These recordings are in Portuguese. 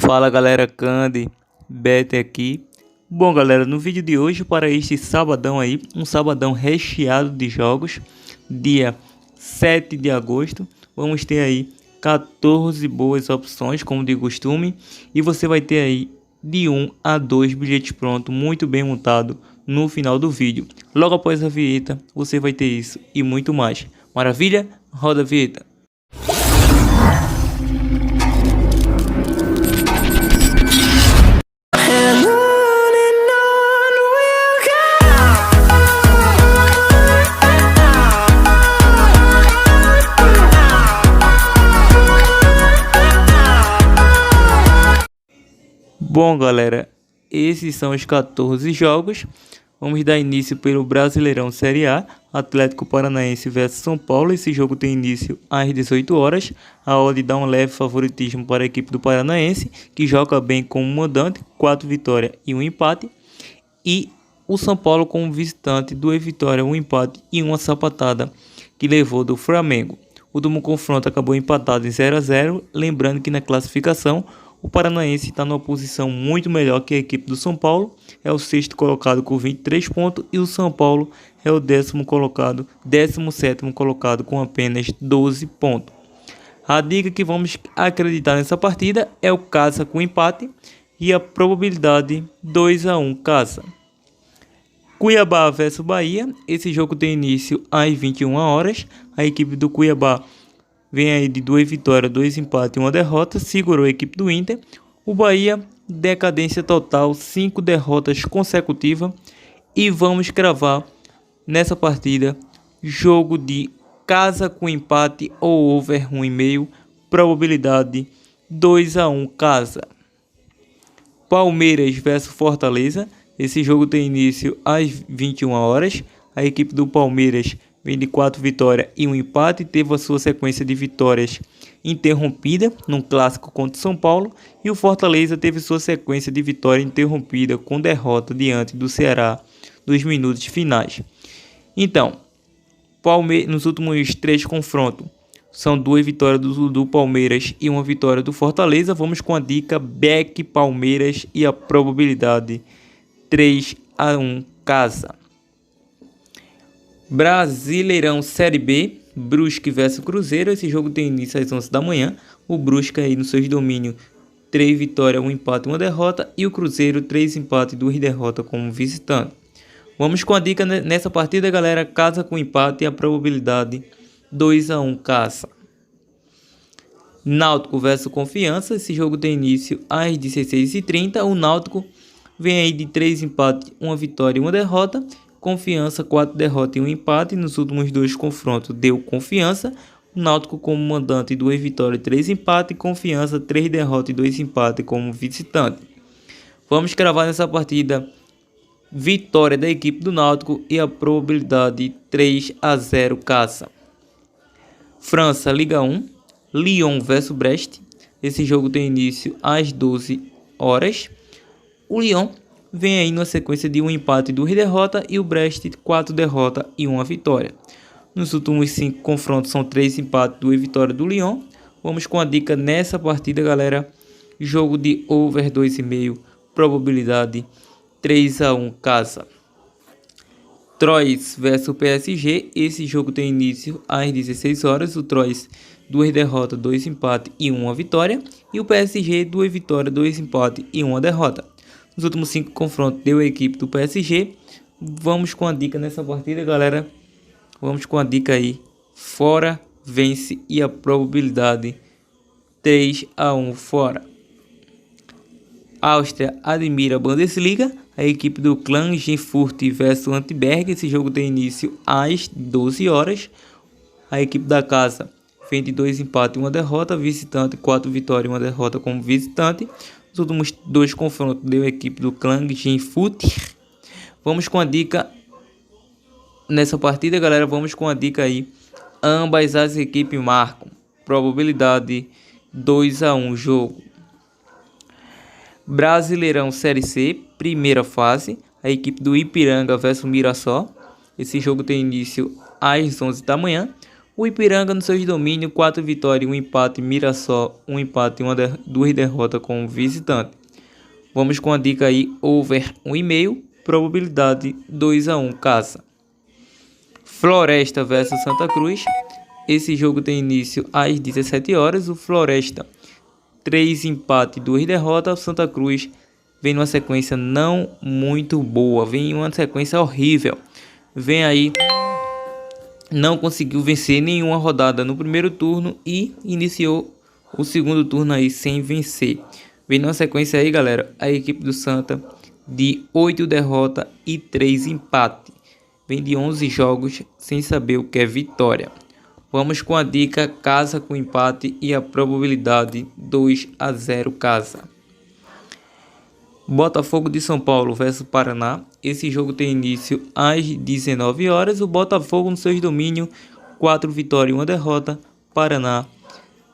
Fala galera, Candy, Bete aqui. Bom galera, no vídeo de hoje para este sabadão aí, um sabadão recheado de jogos, dia 7 de agosto, vamos ter aí 14 boas opções como de costume e você vai ter aí de 1 a 2 bilhetes prontos, muito bem montado no final do vídeo. Logo após a vinheta você vai ter isso e muito mais. Maravilha? Roda a vinheta. Bom galera, esses são os 14 jogos. Vamos dar início pelo Brasileirão Série A, Atlético Paranaense vs São Paulo. Esse jogo tem início às 18 horas. A odd dá um leve favoritismo para a equipe do Paranaense, que joga bem como mandante, 4 vitórias e 1 empate. E o São Paulo como visitante, 2 vitórias, 1 empate e 1 sapatada, que levou do Flamengo. O último confronto acabou empatado em 0 a 0, lembrando que na classificação o Paranaense está numa posição muito melhor que a equipe do São Paulo, é o sexto colocado com 23 pontos e o São Paulo é o 17º colocado com apenas 12 pontos. A dica que vamos acreditar nessa partida é o casa com empate e a probabilidade 2 a 1 casa. Cuiabá vs Bahia, esse jogo tem início às 21 horas, a equipe do Cuiabá vem aí de 2 vitórias, 2 empates e 1 derrota, segurou a equipe do Inter. O Bahia, decadência total, 5 derrotas consecutivas. E vamos cravar nessa partida, jogo de casa com empate ou over 1,5, probabilidade 2 a 1 casa. Palmeiras vs Fortaleza, esse jogo tem início às 21 horas, a equipe do Palmeiras vem de 4 vitórias e 1 empate, teve a sua sequência de vitórias interrompida num clássico contra o São Paulo, e o Fortaleza teve sua sequência de vitória interrompida com derrota diante do Ceará nos minutos finais. Então, nos últimos 3 confrontos, são 2 vitórias do Palmeiras e 1 vitória do Fortaleza. Vamos com a dica Back Palmeiras e a probabilidade 3 a 1 casa. Brasileirão Série B, Brusque vs Cruzeiro. Esse jogo tem início às 11 da manhã. O Brusque aí nos seus domínios, 3 vitórias, 1 empate e 1 derrota. E o Cruzeiro, 3 empates e 2 derrotas como visitante. Vamos com a dica nessa partida, galera. Casa com empate e a probabilidade 2 a 1 casa. Náutico vs Confiança. Esse jogo tem início às 16h30. O Náutico vem aí de 3 empates, 1 vitória e 1 derrota. Confiança, 4 derrotas e 1 empate. Nos últimos 2 confrontos deu Confiança. O Náutico como mandante, 2 vitórias e 3 empates. Confiança, 3 derrotas e 2 empates como visitante. Vamos cravar nessa partida vitória da equipe do Náutico e a probabilidade 3 a 0 casa. França, Liga 1, Lyon vs Brest. Esse jogo tem início às 12 horas. O Lyon vem aí numa sequência de 1 empate e 2 derrotas, e o Brest 4 derrotas e 1 vitória. Nos últimos 5 confrontos são 3 empates e 2 vitórias do Lyon. Vamos com a dica nessa partida, galera. Jogo de over 2,5, probabilidade 3 a 1 casa. Troyes vs PSG. Esse jogo tem início às 16 horas. O Troyes, 2 derrotas, 2 empates e 1 vitória. E o PSG, 2 vitórias, 2 empates e 1 derrota. Nos últimos 5 confrontos deu a equipe do PSG. Vamos com a dica nessa partida, galera. Vamos com a dica aí. Fora, vence e a probabilidade 3 a 1 fora. Áustria admira a Bundesliga. A equipe do Klagenfurt vs Antwerp. Esse jogo tem início às 12 horas. A equipe da casa vem de 2 empates e 1 derrota. Visitante, 4 vitórias e 1 derrota como visitante. Os últimos 2 confrontos deu a equipe do Klagenfurt. Vamos com a dica nessa partida, galera. Vamos com a dica aí. Ambas as equipes marcam. Probabilidade 2 a 1 jogo. Brasileirão Série C, primeira fase. A equipe do Ipiranga vs Mirassol. Esse jogo tem início às 11 da manhã. O Ipiranga no seus domínios, 4 vitórias, 1 empate. Mirassol, 1 empate, 2 derrotas com o visitante. Vamos com a dica aí, over 1,5, probabilidade 2-1, casa. Floresta versus Santa Cruz. Esse jogo tem início às 17 horas. O Floresta, 3 empates, 2 derrotas. O Santa Cruz vem numa sequência não muito boa, vem uma sequência horrível. Vem aí, não conseguiu vencer nenhuma rodada no primeiro turno e iniciou o segundo turno aí sem vencer. Vem numa sequência aí, galera, a equipe do Santa de 8 derrotas e 3 empates. Vem de 11 jogos sem saber o que é vitória. Vamos com a dica casa com empate e a probabilidade 2-0 casa. Botafogo de São Paulo versus Paraná. Esse jogo tem início às 19 horas. O Botafogo no seus domínios, 4 vitórias e 1 derrota. Paraná,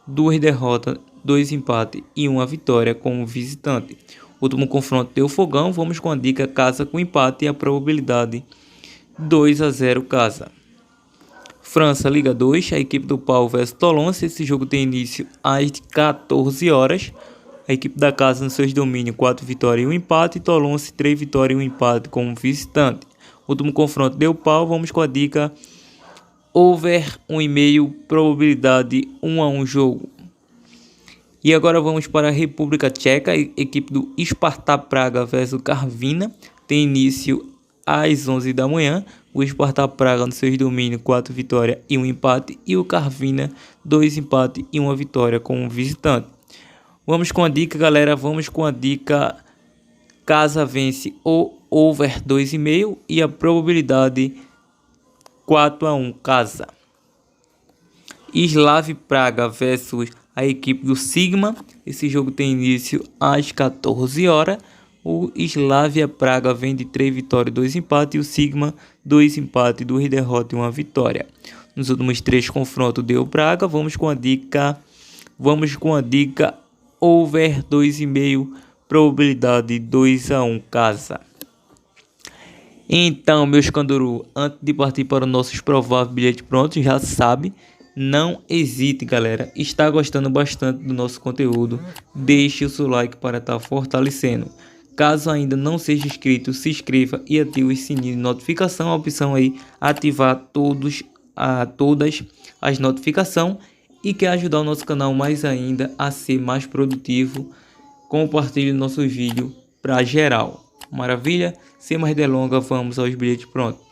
2 derrotas, 2 empates e 1 vitória como visitante. Último confronto deu fogão. Vamos com a dica casa com empate e a probabilidade 2-0 casa. França, Liga 2, a equipe do Pau versus Tolonse. Esse jogo tem início às 14 horas. A equipe da casa nos seus domínios, 4 vitórias e 1 empate. Tolonse, 3 vitórias e 1 empate como visitante. Último confronto deu pau. Vamos com a dica over 1,5, probabilidade 1-1 jogo. E agora vamos para a República Tcheca. A equipe do Spartak Praga versus Karviná tem início às 11 da manhã. O Spartak Praga nos seus domínios, 4 vitórias e 1 empate. E o Karviná, 2 empates e 1 vitória como visitante. Vamos com a dica, galera. Vamos com a dica casa vence ou over 2,5 e a probabilidade 4-1 casa. Slav Praga versus a equipe do Sigma. Esse jogo tem início às 14 horas. O Slavia Praga vem de 3 vitórias e 2 empates. E o Sigma, 2 empates, 2 derrotas e 1 vitória. Nos últimos 3 confrontos deu Praga. Vamos com a dica over 2,5, probabilidade 2-1 casa. Então, meus canduru, antes de partir para os nossos prováveis bilhetes prontos, já sabe, não hesite, galera. Está gostando bastante do nosso conteúdo? Deixe o seu like para estar fortalecendo. Caso ainda não seja inscrito, se inscreva e ative o sininho de notificação. A opção aí, ativar todas as notificações. E quer ajudar o nosso canal mais ainda a ser mais produtivo, compartilhe nossos vídeos para geral. Maravilha? Sem mais delongas, vamos aos bilhetes prontos.